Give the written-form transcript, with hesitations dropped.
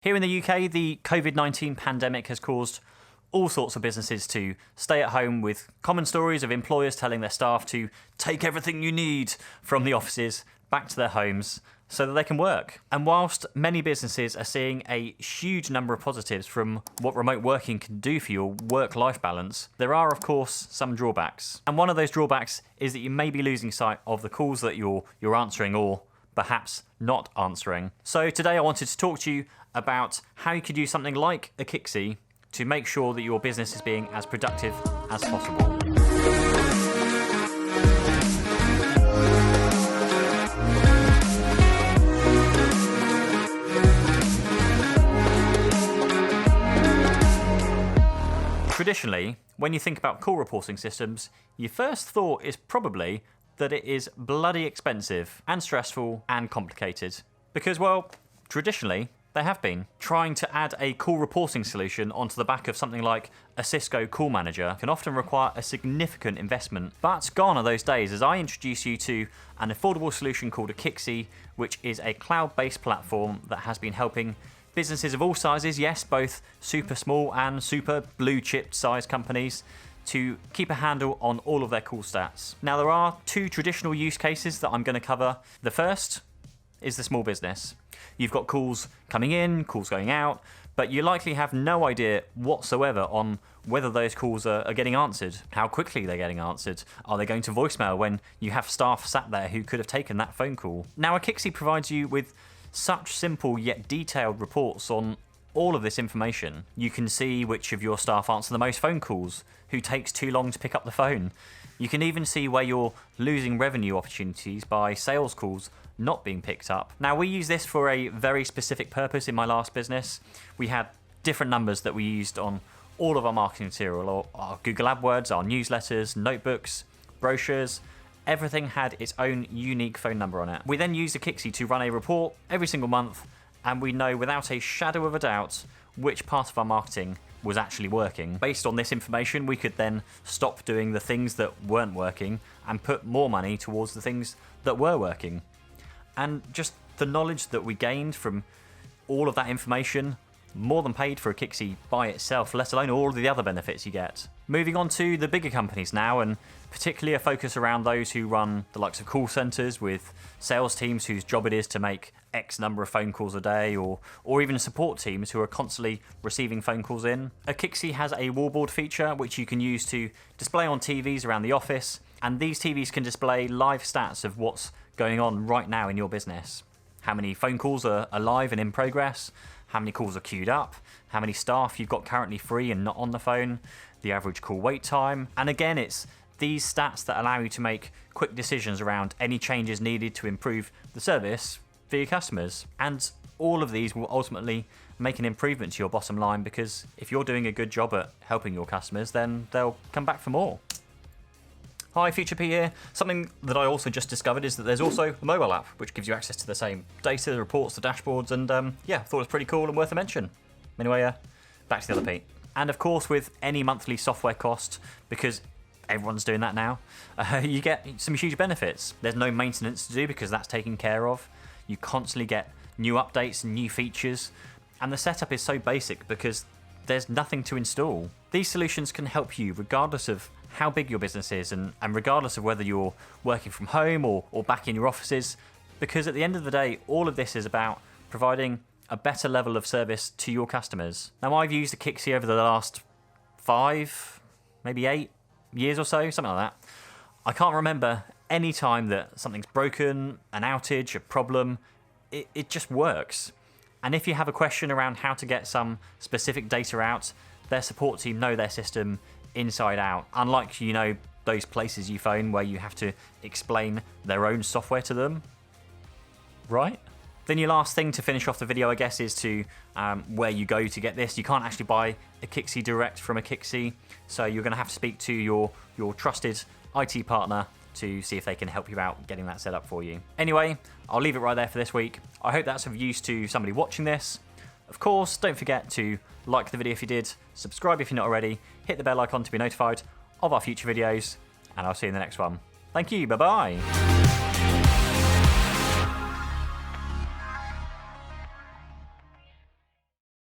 Here in the UK, the COVID-19 pandemic has caused all sorts of businesses to stay at home, with common stories of employers telling their staff to take everything you need from the offices back to their homes so that they can work. And whilst many businesses are seeing a huge number of positives from what remote working can do for your work-life balance, there are, of course, some drawbacks. And one of those drawbacks is that you may be losing sight of the calls that you're answering, or perhaps not answering. So today I wanted to talk to you about how you could use something like Akixi to make sure that your business is being as productive as possible. Traditionally, when you think about call reporting systems, your first thought is probably that it is bloody expensive and stressful and complicated. Because, well, traditionally, they have been. Trying to add a call reporting solution onto the back of something like a Cisco call manager can often require a significant investment. But gone are those days, as I introduce you to an affordable solution called Akixi, which is a cloud-based platform that has been helping businesses of all sizes, yes, both super small and super blue-chip size companies, to keep a handle on all of their call stats. Now, there are two traditional use cases that I'm going to cover. The first is the small business. You've got calls coming in, calls going out, but you likely have no idea whatsoever on whether those calls are getting answered, how quickly they're getting answered. Are they going to voicemail when you have staff sat there who could have taken that phone call? Now, Akixi provides you with such simple yet detailed reports on all of this information. You can see which of your staff answer the most phone calls, who takes too long to pick up the phone. You can even see where you're losing revenue opportunities by sales calls not being picked up. Now, we use this for a very specific purpose in my last business. We had different numbers that we used on all of our marketing material, our Google AdWords, our newsletters, notebooks, brochures. Everything had its own unique phone number on it. We then used Akixi to run a report every single month, and we know without a shadow of a doubt which part of our marketing was actually working. Based on this information, we could then stop doing the things that weren't working and put more money towards the things that were working. And just the knowledge that we gained from all of that information more than paid for Akixi by itself, let alone all of the other benefits you get. Moving on to the bigger companies now, and particularly a focus around those who run the likes of call centres with sales teams whose job it is to make X number of phone calls a day, or even support teams who are constantly receiving phone calls in. Akixi has a Warboard feature which you can use to display on TVs around the office, and these TVs can display live stats of what's going on right now in your business. How many phone calls are live and in progress, how many calls are queued up, how many staff you've got currently free and not on the phone, the average call wait time. And again, it's these stats that allow you to make quick decisions around any changes needed to improve the service for your customers. And all of these will ultimately make an improvement to your bottom line, because if you're doing a good job at helping your customers, then they'll come back for more. Hi, Future P here. Something that I also just discovered is that there's also a mobile app which gives you access to the same data, the reports, the dashboards, and yeah, I thought it was pretty cool and worth a mention. Anyway, back to the other Pete. And of course, with any monthly software cost, because everyone's doing that now, you get some huge benefits. There's no maintenance to do because that's taken care of. You constantly get new updates and new features, and the setup is so basic because there's nothing to install. These solutions can help you regardless of how big your business is, and regardless of whether you're working from home or back in your offices, because at the end of the day, all of this is about providing a better level of service to your customers. Now, I've used Akixi over the last 5, maybe 8 years or so, something like that. I can't remember any time that something's broken, an outage, a problem. It just works. And if you have a question around how to get some specific data out, their support team know their system inside out. Unlike, those places you phone where you have to explain their own software to them, right? Then your last thing to finish off the video, I guess, is to where you go to get this. You can't actually buy Akixi direct from Akixi, so you're going to have to speak to your trusted IT partner to see if they can help you out getting that set up for you. Anyway, I'll leave it right there for this week. I hope that's of use to somebody watching this. Of course, don't forget to like the video if you did, subscribe if you're not already, hit the bell icon to be notified of our future videos, and I'll see you in the next one. Thank you, bye-bye.